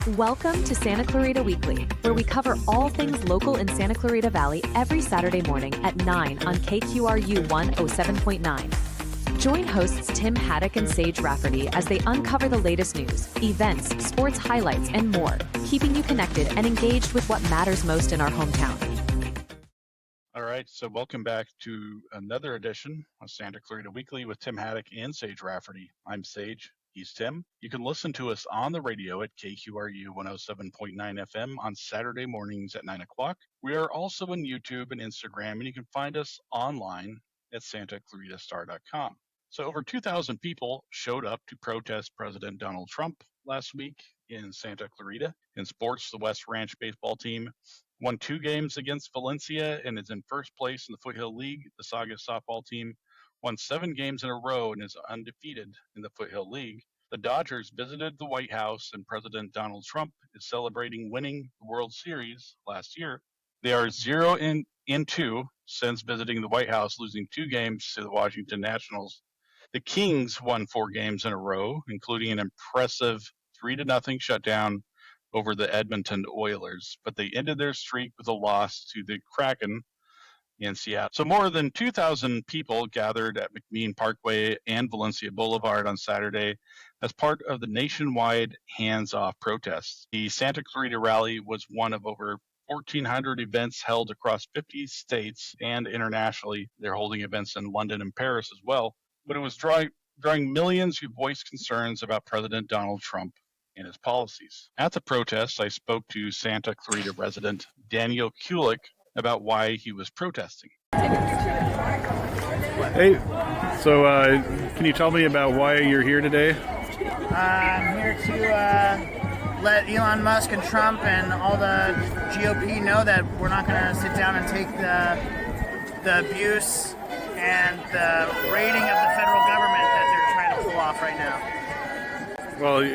Welcome to Santa Clarita Weekly, where we cover all things local in Santa Clarita Valley every Saturday morning at 9 on KQRU 107.9. Join hosts Tim Haddock and Sage Rafferty as they uncover the latest news, events, sports highlights, and more, keeping you connected and engaged with what matters most in our hometown. All right, so welcome back to another edition of Santa Clarita Weekly with Tim Haddock and Sage Rafferty. I'm Sage. He's Tim. You can listen to us on the radio at KQRU 107.9 FM on Saturday mornings at 9 o'clock. We are also on YouTube and Instagram, and you can find us online at santaclaritastar.com. So over 2,000 people showed up to protest President Donald Trump last week in Santa Clarita. In sports, the West Ranch baseball team won 2 games against Valencia and is in first place in the Foothill League. The Saugus softball team won 7 games in a row and is undefeated in the Foothill League. The Dodgers visited the White House, and President Donald Trump is celebrating winning the World Series last year. They are 0-2 since visiting the White House, losing 2 games to the Washington Nationals. The Kings won 4 games in a row, including an impressive 3-0 shutdown over the Edmonton Oilers, but they ended their streak with a loss to the Kraken in Seattle. So more than 2,000 people gathered at McMean Parkway and Valencia Boulevard on Saturday as part of the nationwide hands-off protests. The Santa Clarita Rally was one of over 1,400 events held across 50 states and internationally. They're holding events in London and Paris as well, but it was drawing millions who voiced concerns about President Donald Trump and his policies. At the protests, I spoke to Santa Clarita resident Daniel Kulik about why he was protesting. Hey, so can you tell me about why you're here today? I'm here to let Elon Musk and Trump and all the GOP know that we're not going to sit down and take the abuse and the raiding of the federal government that they're trying to pull off right now. Well,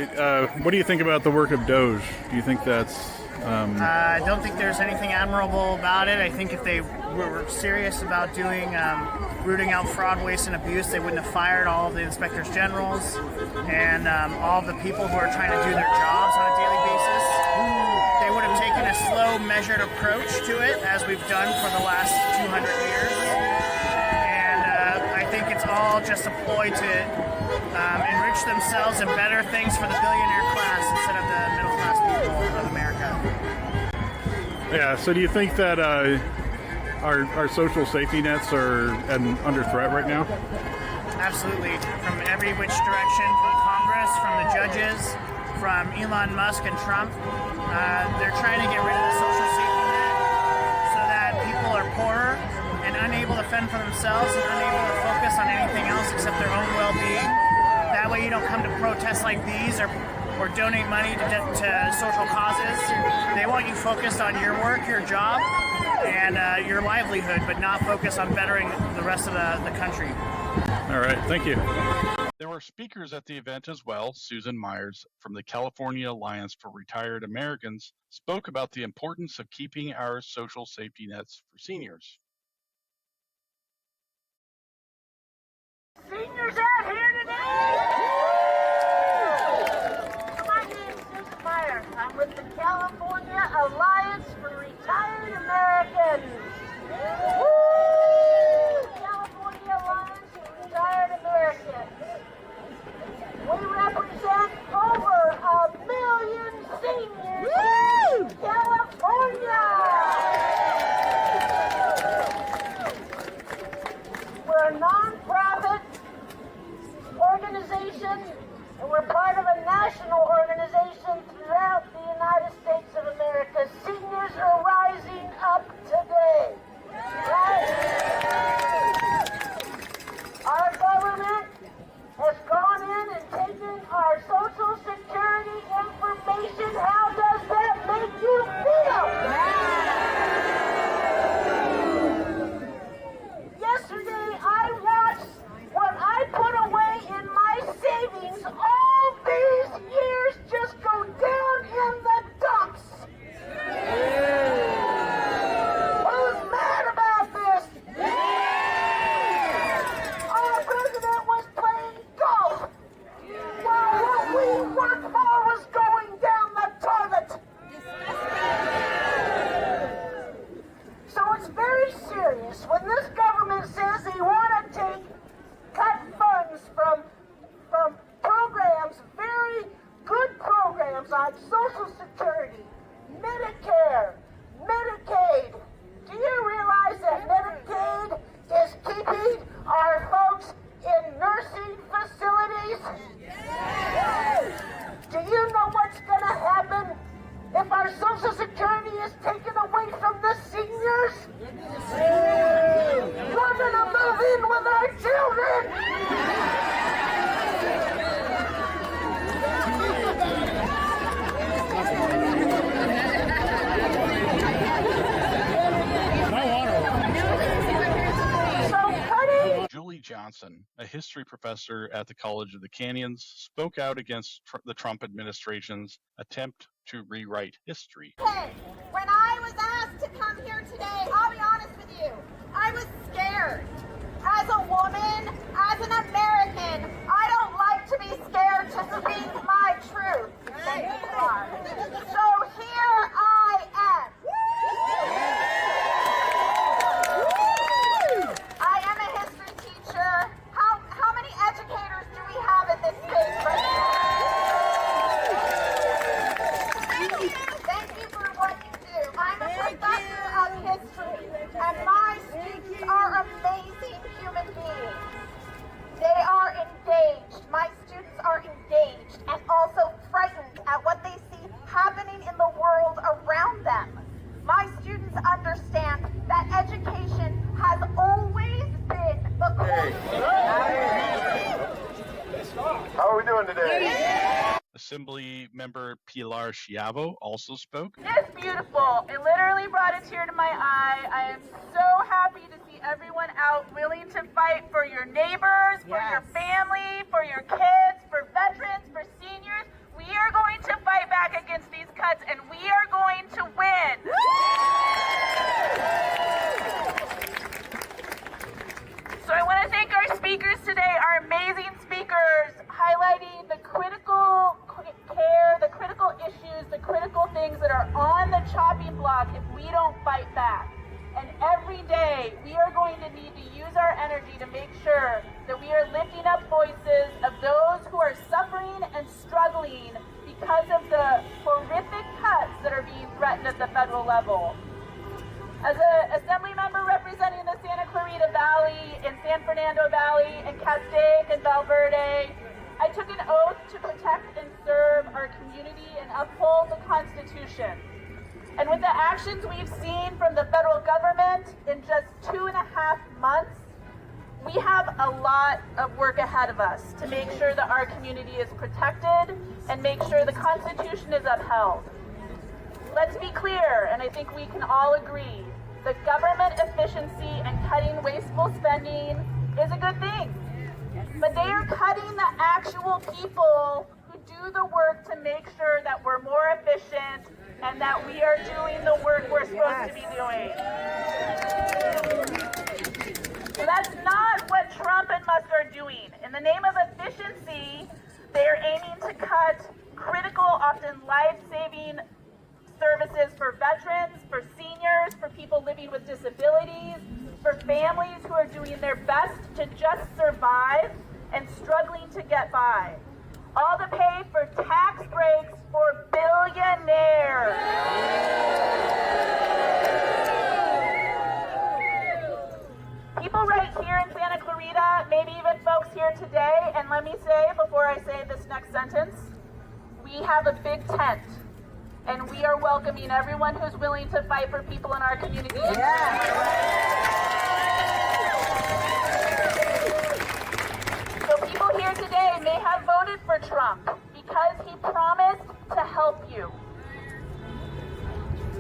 what do you think about the work of Doge? Do you think that's... I don't think there's anything admirable about it. I think if they were serious about doing rooting out fraud, waste, and abuse, they wouldn't have fired all of the inspectors generals and all of the people who are trying to do their jobs on a daily basis. They would have taken a slow, measured approach to it, as we've done for the last 200 years. And I think it's all just a ploy to enrich themselves and better things for the billionaire class instead of the middle class people of America. Yeah, so do you think that our social safety nets are under threat right now? Absolutely. From every which direction, from Congress, from the judges, from Elon Musk and Trump. They're trying to get rid of the social safety net so that people are poorer and unable to fend for themselves and unable to focus on anything else except their own well-being. That way you don't come to protests like these or donate money to social causes. They want you focused on your work, your job, and your livelihood, but not focus on bettering the rest of the country. All right, thank you. There were speakers at the event as well. Susan Myers from the California Alliance for Retired Americans spoke about the importance of keeping our social safety nets for seniors. Seniors out here today! My name's Susan Myers. I'm with the California Alliance for Retired Americans. Woo! California Alliance for Retired Americans. We represent over 1 million seniors in California. We're a non-profit organization, and we're part of a national organization throughout the United States of America. Seniors are rising up today. Right? like Social Security, Medicare, Medicaid. Do you realize that Medicaid is keeping our folks in nursing facilities? Do you know what's going to happen if our Social Security is taken away from the seniors? We're going to move in with our children! Julie Johnson, a history professor at the College of the Canyons, spoke out against the Trump administration's attempt to rewrite history. Hey, when I was asked to come here today, I'll be honest with you, I was scared. As a woman, as an American, I don't like to be scared to speak my truth. Thank you, God. So here I am. I am a history teacher. How many educators do we have in this space right now? Thank you for what you do. I'm a professor of history, and my students are amazing human beings. They are engaged. My students are engaged and also frightened at what they see happening in the world around them. My students understand that education has always been the core. How are we doing today? Assembly member Pilar Schiavo also spoke. It's beautiful. It literally brought a tear to my eye. I am so happy to see everyone out willing to fight for your neighbors, for your family, for your kids, for veterans, for seniors. We are going to fight back against these cuts, and we are going to win. So I want to thank our speakers today, our amazing speakers, highlighting the critical care, the critical issues, the critical things that are on the chopping block if we don't fight back. And every day, we are going to need to use our energy to make sure that we are lifting up voices of those who are suffering and struggling because of the horrific cuts that are being threatened at the federal level. As an assembly member representing the Santa Clarita Valley and San Fernando Valley and Castaic and Valverde, I took an oath to protect and serve our community and uphold the Constitution. And with the actions we've seen from the federal government in just 2.5 months, we have a lot of work ahead of us to make sure that our community is protected and make sure the Constitution is upheld. Let's be clear, and I think we can all agree, that government efficiency and cutting wasteful spending is a good thing. But they are cutting the actual people who do the work to make sure that we're more efficient and that we are doing the work we're supposed to be doing. So that's not what Trump and Musk are doing. In the name of efficiency, they are aiming to cut critical, often life-saving services for veterans, for seniors, for people living with disabilities, for families who are doing their best to just survive and struggling to get by. All to pay for tax breaks for billionaires. People right here in Santa Clarita, maybe even folks here today, and let me say before I say this next sentence, we have a big tent. And we are welcoming everyone who's willing to fight for people in our community. So people here today may have voted for Trump because he promised to help you.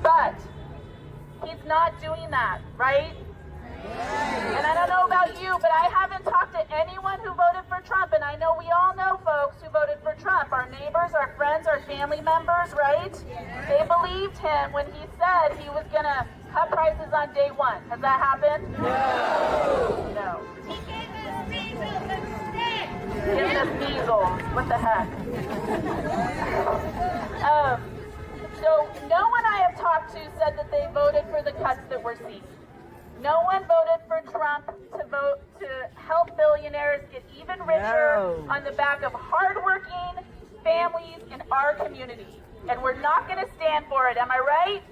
But he's not doing that, right? And I don't know about you, but I haven't talked to anyone who voted for Trump, and I know we all know folks who voted for Trump, our neighbors, our friends, our family members, right? They believed him when he said he was going to cut prices on day one. Has that happened? No. He gave us measles instead. Give us measles. What the heck? So no one I have talked to said that they voted for the cuts that we're seeing. No one voted for Trump to help billionaires get even richer on the back of hardworking families in our community. and we're not going to stand for it. Am I right?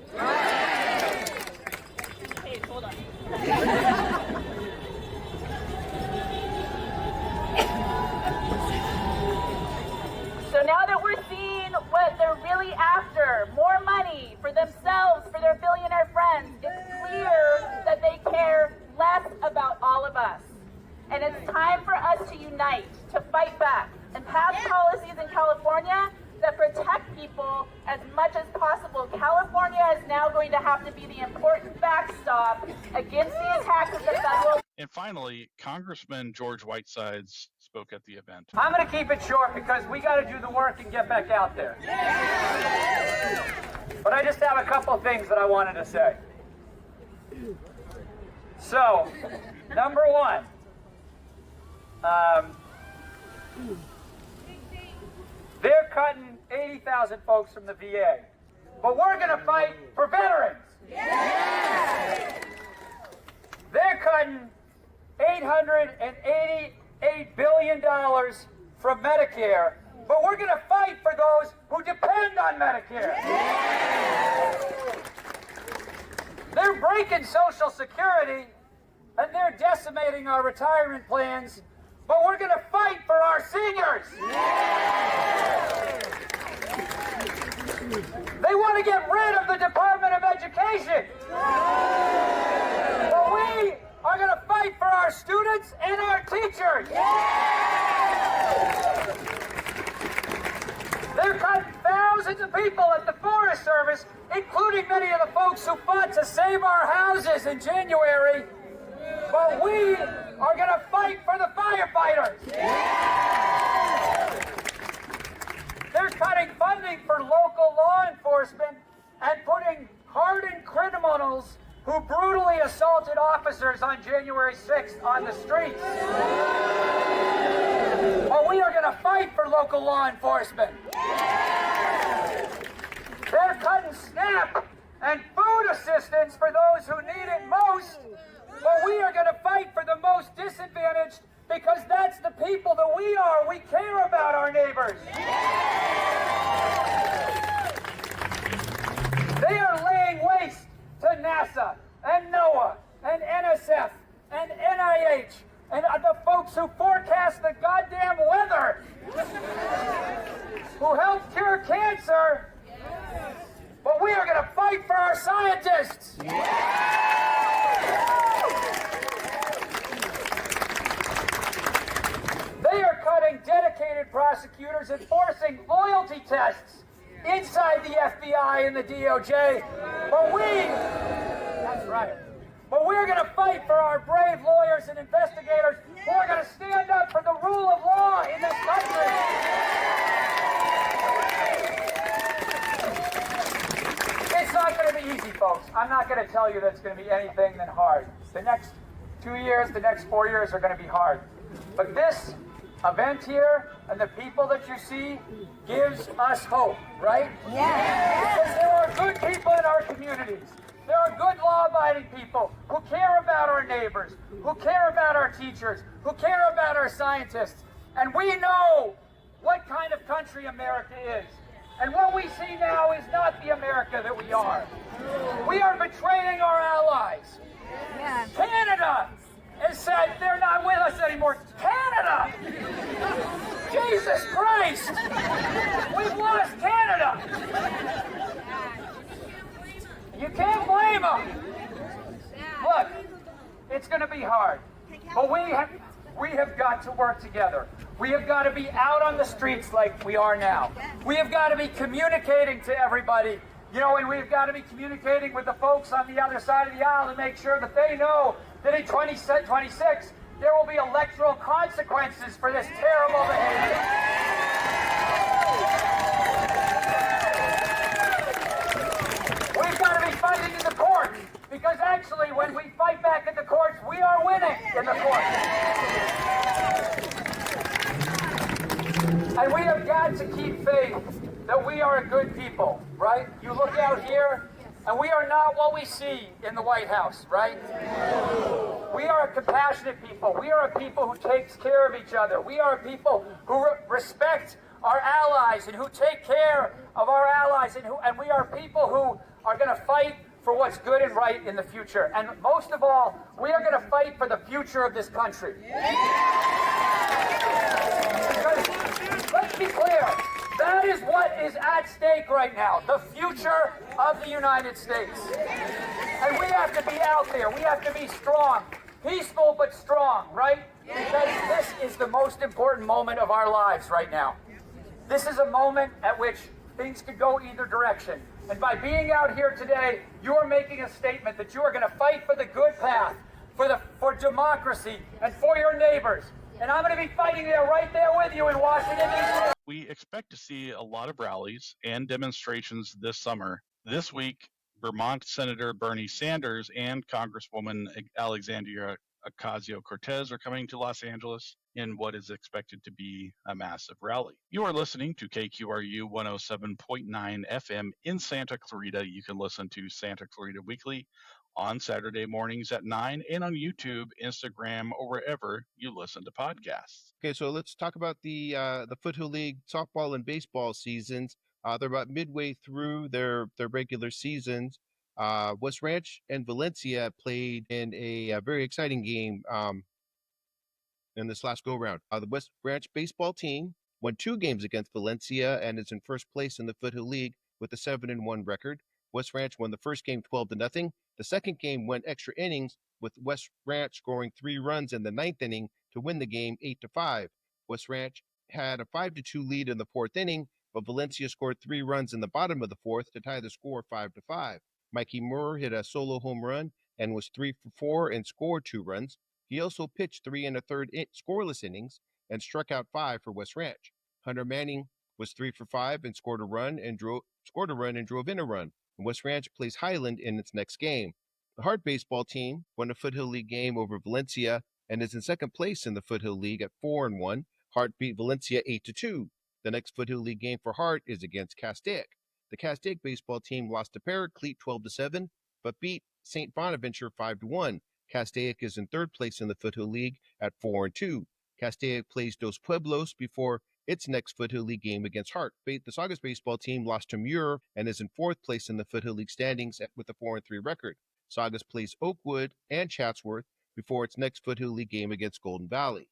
Hey, hold on. So now that we're seeing what they're really after, more money for themselves, for their billionaire friends, it's clear that they care less about all of us. And it's time for us to unite, to fight back, and pass policies in California that protect people as much as possible. California is now going to have to be the important backstop against the attacks of the federal. And finally, Congressman George Whitesides spoke at the event. I'm going to keep it short because we got to do the work and get back out there. But I just have a couple things that I wanted to say. So, number one, they're cutting 80,000 folks from the VA, but we're going to fight for veterans. They're cutting $888 billion from Medicare, but we're going to fight for those who depend on Medicare. They're breaking Social Security, and they're decimating our retirement plans, but we're going to fight for our seniors. They want to get rid of the Department of Education. But we are going to fight for our students and our teachers. They're cutting thousands of people at the Forest Service, including many of the folks who fought to save our houses in January. But we are going to fight for the firefighters. They're cutting funding for local law enforcement and putting hardened criminals who brutally assaulted officers on January 6th on the streets. But we are going to fight for local law enforcement. They're cutting SNAP and food assistance for those who need it most. But we are going to fight for the most disadvantaged because that's the people that we are. We care about our neighbors. They are laying waste to NASA and NOAA and NSF and NIH and the folks who forecast the goddamn weather, who help cure cancer. But we are going to fight for our scientists. They are cutting dedicated prosecutors and forcing loyalty tests inside the FBI and the DOJ. But that's right. But we're going to fight for our brave lawyers and investigators who are going to stand up for the rule of law in this country. It's not going to be easy, folks. I'm not going to tell you that it's going to be anything than hard. The next 2 years, the next 4 years are going to be hard. But this event here and the people that you see gives us hope, right? Yeah. Because there are good people in our communities. There are good law-abiding people who care about our neighbors, who care about our teachers, who care about our scientists. And we know what kind of country America is. And what we see now is not the America that we are. We are betraying our allies. Yeah. Canada has said they're not with us anymore. Canada! Jesus Christ! We've lost Canada! You can't blame them. Look, it's going to be hard, but we have got to work together. We have got to be out on the streets like we are now. We have got to be communicating to everybody, and we've got to be communicating with the folks on the other side of the aisle to make sure that they know that in 2026 there will be electoral consequences for this terrible behavior. We've got to be fighting in the courts, because actually when we fight back in the courts, we are winning in the courts. And we have got to keep faith that we are a good people, right? You look out here, and we are not what we see in the White House, right? We are a compassionate people. We are a people who takes care of each other. We are a people who respect our allies and who take care of our allies, and we are people who are going to fight for what's good and right in the future. And most of all, we are going to fight for the future of this country. Because, let's be clear, that is what is at stake right now, the future of the United States. And we have to be out there, we have to be strong, peaceful but strong, right? Because this is the most important moment of our lives right now. This is a moment at which things could go either direction. And by being out here today, you are making a statement that you are going to fight for the good path, for democracy, and for your neighbors. And I'm going to be fighting there right there with you in Washington, D.C. We expect to see a lot of rallies and demonstrations this summer. This week, Vermont Senator Bernie Sanders and Congresswoman Alexandria Ocasio-Cortez are coming to Los Angeles in what is expected to be a massive rally. You are listening to KQRU 107.9 FM in Santa Clarita. You can listen to Santa Clarita Weekly on Saturday mornings at 9 and on YouTube, Instagram, or wherever you listen to podcasts. Okay, so let's talk about the Foothill League softball and baseball seasons. They're about midway through their regular seasons. West Ranch and Valencia played in a very exciting game in this last go-round. The West Ranch baseball team won 2 games against Valencia and is in first place in the Foothill League with a 7-1 record. West Ranch won the first game 12-0. The second game went extra innings, with West Ranch scoring 3 runs in the 9th inning to win the game 8-5. West Ranch had a 5-2 lead in the 4th inning, but Valencia scored 3 runs in the bottom of the 4th to tie the score 5-5. Mikey Moore hit a solo home run and was 3 for 4 and scored 2 runs. He also pitched 3 1/3 scoreless innings and struck out 5 for West Ranch. Hunter Manning was 3 for 5 and scored a run and drove in a run. And West Ranch plays Highland in its next game. The Hart baseball team won a Foothill League game over Valencia and is in second place in the Foothill League at 4-1. Hart beat Valencia 8-2. The next Foothill League game for Hart is against Castaic. The Castaic baseball team lost to Paraclete 12-7, but beat St. Bonaventure 5-1. Castaic is in third place in the Foothill League at 4-2. Castaic plays Dos Pueblos before its next Foothill League game against Hart. The Saugus baseball team lost to Muir and is in fourth place in the Foothill League standings with a 4-3 record. Saugus plays Oakwood and Chatsworth before its next Foothill League game against Golden Valley.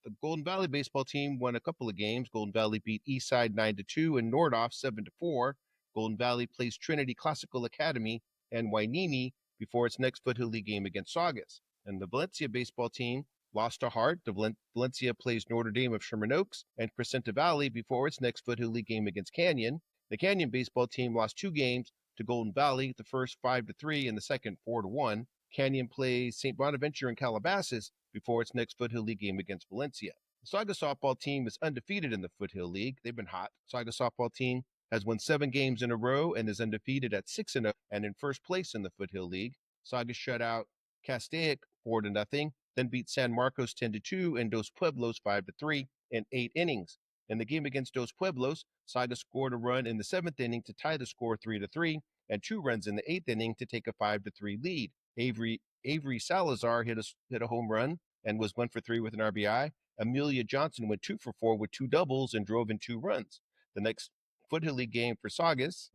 The Golden Valley baseball team won a couple of games. Golden Valley beat Eastside 9-2 and Nordhoff 7-4. Golden Valley plays Trinity Classical Academy and Wainini before its next Foothill League game against Saugus. And the Valencia baseball team lost to Hart. Valencia plays Notre Dame of Sherman Oaks and Crescenta Valley before its next Foothill League game against Canyon. The Canyon baseball team lost 2 games to Golden Valley, the first 5-3 and the second 4-1. Canyon plays St. Bonaventure and Calabasas before its next Foothill League game against Valencia. The Saugus softball team is undefeated in the Foothill League. They've been hot. Saugus softball team has won 7 games in a row and is undefeated at 6-0 and in first place in the Foothill League. Saugus shut out Castaic 4-0, then beat San Marcos 10-2 and Dos Pueblos 5-3 in 8 innings. In the game against Dos Pueblos, Saugus scored a run in the 7th inning to tie the score 3-3 and 2 runs in the 8th inning to take a 5-3 lead. Avery Salazar hit a home run and was 1 for 3 with an RBI. Amelia Johnson went 2 for 4 with 2 doubles and drove in 2 runs. The next Foothill League game for Saugus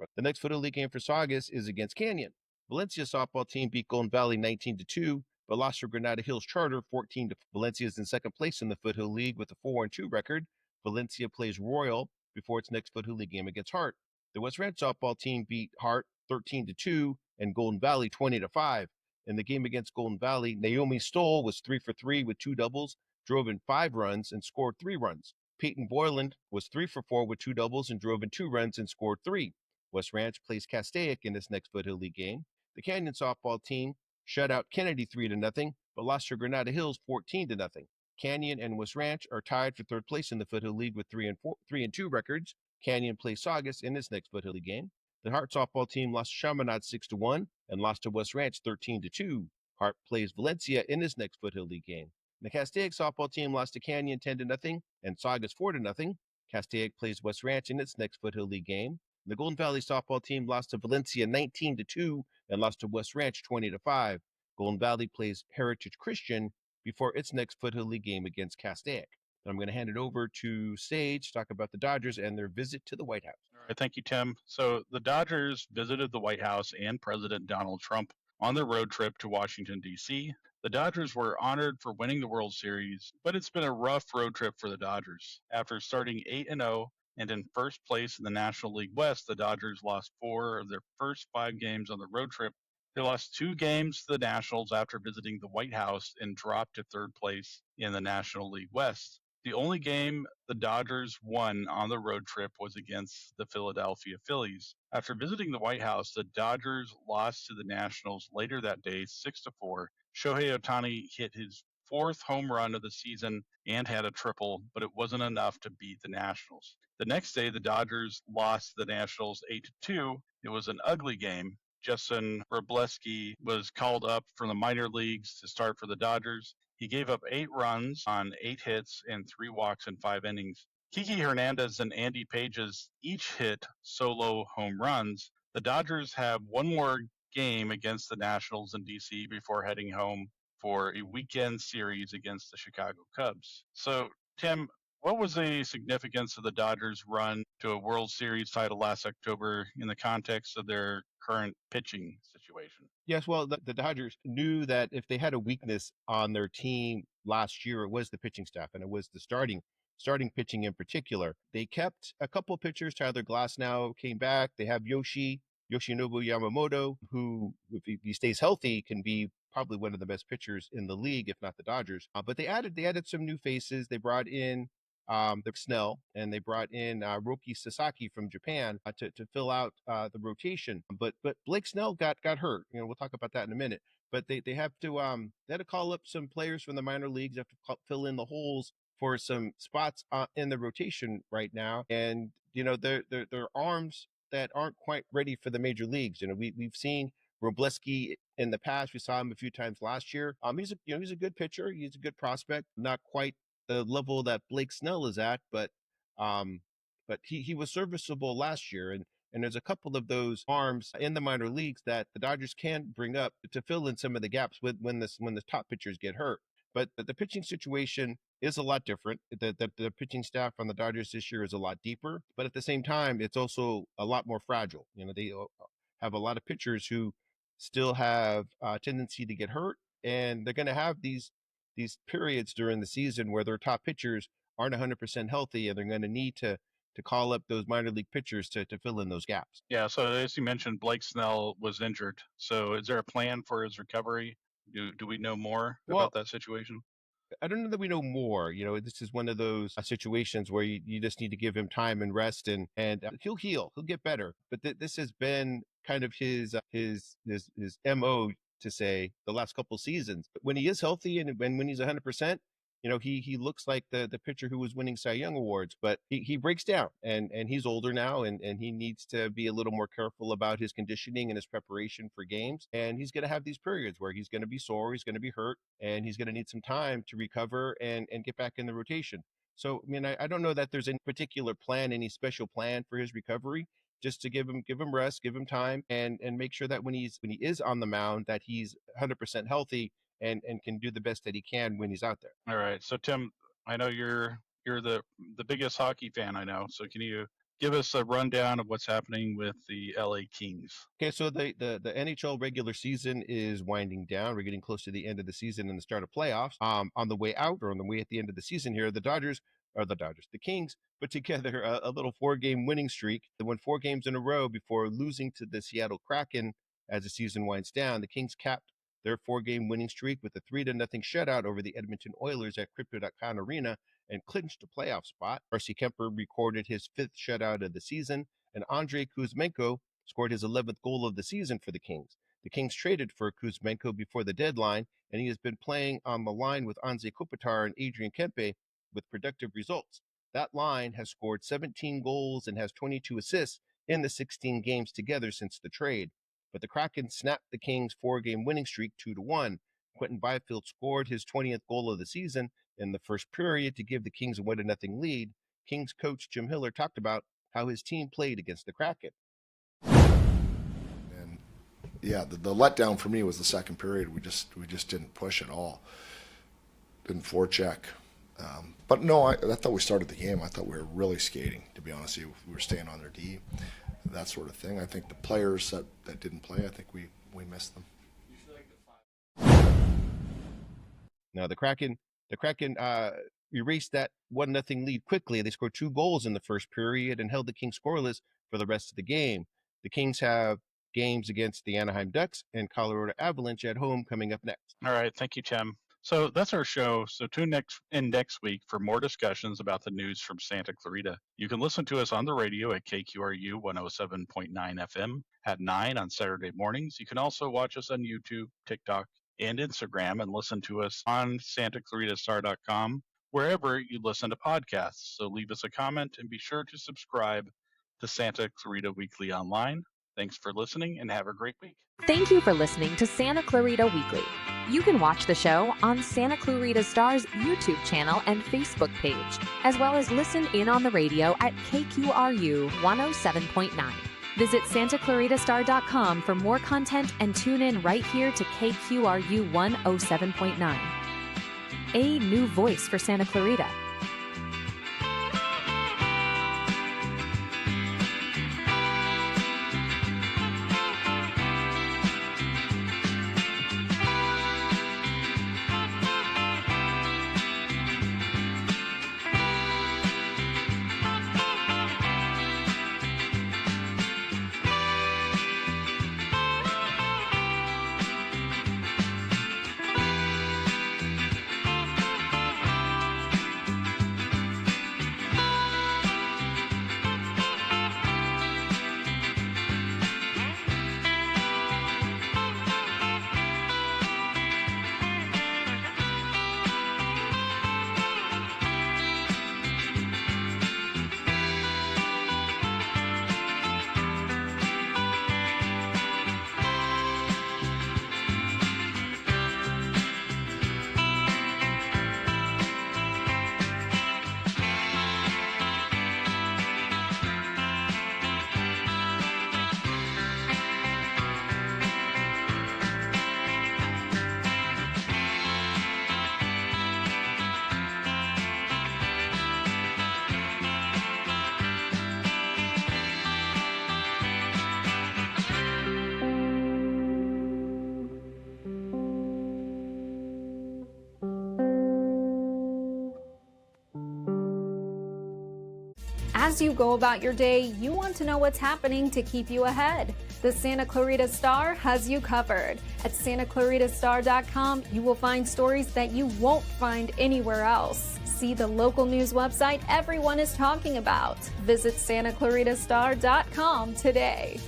is against Canyon. Valencia softball team beat Golden Valley 19-2, but lost to Granada Hills Charter 14-4. Valencia is in second place in the Foothill League with a 4-2 record. Valencia plays Royal before its next Foothill League game against Hart. The West Ranch softball team beat Hart 13-2 and Golden Valley 20-5. In the game against Golden Valley, Naomi Stoll was 3 for 3 with 2 doubles, drove in 5 runs, and scored 3 runs. Peyton Boyland was 3 for 4 with 2 doubles and drove in 2 runs and scored 3. West Ranch plays Castaic in its next Foothill League game. The Canyon softball team shut out Kennedy 3-0, but lost to Granada Hills 14-0. Canyon and West Ranch are tied for third place in the Foothill League with 3-2 records. Canyon plays Saugus in its next Foothill League game. The Hart softball team lost to Chaminade 6-1 and lost to West Ranch 13-2. Hart plays Valencia in his next Foothill League game. The Castaic softball team lost to Canyon 10-0 and Saugus 4-0. Castaic plays West Ranch in its next Foothill League game. The Golden Valley softball team lost to Valencia 19-2 and lost to West Ranch 20-5. Golden Valley plays Heritage Christian before its next Foothill League game against Castaic. And I'm going to hand it over to Sage to talk about the Dodgers and their visit to the White House. All right, thank you, Tim. So the Dodgers visited the White House and President Donald Trump on their road trip to Washington, D.C. The Dodgers were honored for winning the World Series, but it's been a rough road trip for the Dodgers. After starting 8-0 and in first place in the National League West, the Dodgers lost 4 of their first 5 games on the road trip. They lost 2 games to the Nationals after visiting the White House and dropped to third place in the National League West. The only game the Dodgers won on the road trip was against the Philadelphia Phillies. After visiting the White House, the Dodgers lost to the Nationals later that day, 6-4. Shohei Ohtani hit his 4th home run of the season and had a triple, but it wasn't enough to beat the Nationals. The next day, the Dodgers lost to the Nationals 8-2. It was an ugly game. Justin Wrobleski was called up from the minor leagues to start for the Dodgers. He gave up 8 runs on 8 hits and 3 walks in 5 innings. Kiki Hernandez and Andy Pages each hit solo home runs. The Dodgers have one more game against the Nationals in D.C. before heading home for a weekend series against the Chicago Cubs. So, Tim, what was the significance of the Dodgers' run to a World Series title last October in the context of their current pitching situation? Yes, well, the Dodgers knew that if they had a weakness on their team last year, it was the pitching staff, and it was the starting pitching in particular. They kept a couple pitchers. Tyler Glasnow came back. They have Yoshinobu Yamamoto, who, if he stays healthy, can be probably one of the best pitchers in the league, if not the Dodgers. But they added some new faces. They brought in the Snell, and they brought in Roki Sasaki from Japan to fill out the rotation. But Blake Snell got hurt. We'll talk about that in a minute. But they had to call up some players from the minor leagues. They have to fill in the holes for some spots in the rotation right now. And they're arms that aren't quite ready for the major leagues. We've seen Wrobleski in the past. We saw him a few times last year. He's a good pitcher. He's a good prospect. Not quite the level that Blake Snell is at, but he was serviceable last year, and there's a couple of those arms in the minor leagues that the Dodgers can bring up to fill in some of the gaps when the top pitchers get hurt. But the pitching situation is a lot different. The pitching staff on the Dodgers this year is a lot deeper, but at the same time, it's also a lot more fragile. They have a lot of pitchers who still have a tendency to get hurt, and they're going to have these periods during the season where their top pitchers aren't 100% healthy, and they're going to need to call up those minor league pitchers to fill in those gaps. Yeah, so as you mentioned, Blake Snell was injured. So is there a plan for his recovery? Do we know more about that situation? I don't know that we know more. This is one of those situations where you just need to give him time and rest, and he'll heal. He'll get better. But this has been kind of his MO, to say, the last couple seasons. But when he is healthy and when he's 100%, he looks like the pitcher who was winning Cy Young awards, but he breaks down, and he's older now, and he needs to be a little more careful about his conditioning and his preparation for games. And he's going to have these periods where he's going to be sore, he's going to be hurt, and he's going to need some time to recover and get back in the rotation. So, I don't know that there's any particular plan, any special plan for his recovery. Just to give him rest, give him time, and make sure that when he is on the mound, that he's 100% healthy and can do the best that he can when he's out there. All right. So Tim, I know you're the biggest hockey fan I know. So can you give us a rundown of what's happening with the LA Kings? Okay, so the NHL regular season is winding down. We're getting close to the end of the season and the start of playoffs. On the way out, or on the way at the end of the season here, the Kings put together a little 4-game winning streak. They won 4 games in a row before losing to the Seattle Kraken as the season winds down. The Kings capped their 4-game winning streak with a 3-0 shutout over the Edmonton Oilers at Crypto.com Arena and clinched a playoff spot. Darcy Kemper recorded his 5th shutout of the season, and Andrei Kuzmenko scored his 11th goal of the season for the Kings. The Kings traded for Kuzmenko before the deadline, and he has been playing on the line with Anze Kopitar and Adrian Kempe with productive results. That line has scored 17 goals and has 22 assists in the 16 games together since the trade. But the Kraken snapped the Kings' 4-game winning streak 2-1. Quentin Byfield scored his 20th goal of the season in the first period to give the Kings a 1-0 lead. Kings coach Jim Hiller talked about how his team played against the Kraken. And yeah, the letdown for me was the second period. We just didn't push at all. Didn't forecheck. But no, I thought we started the game. I thought we were really skating, to be honest with you. We were staying on their D, that sort of thing. I think the players that didn't play, I think we missed them. Now the Kraken erased that 1-0 lead quickly. They scored 2 goals in the first period and held the Kings scoreless for the rest of the game. The Kings have games against the Anaheim Ducks and Colorado Avalanche at home coming up next. All right, thank you, Tim. So that's our show. So tune in next week for more discussions about the news from Santa Clarita. You can listen to us on the radio at KQRU 107.9 FM at 9 on Saturday mornings. You can also watch us on YouTube, TikTok, and Instagram, and listen to us on SantaClaritaStar.com, wherever you listen to podcasts. So leave us a comment and be sure to subscribe to Santa Clarita Weekly Online. Thanks for listening and have a great week. Thank you for listening to Santa Clarita Weekly. You can watch the show on Santa Clarita Star's YouTube channel and Facebook page, as well as listen in on the radio at KQRU 107.9. Visit SantaClaritaStar.com for more content and tune in right here to KQRU 107.9. A new voice for Santa Clarita. As you go about your day, you want to know what's happening to keep you ahead. The Santa Clarita Star has you covered. At SantaClaritaStar.com, you will find stories that you won't find anywhere else. See the local news website everyone is talking about. Visit SantaClaritaStar.com today.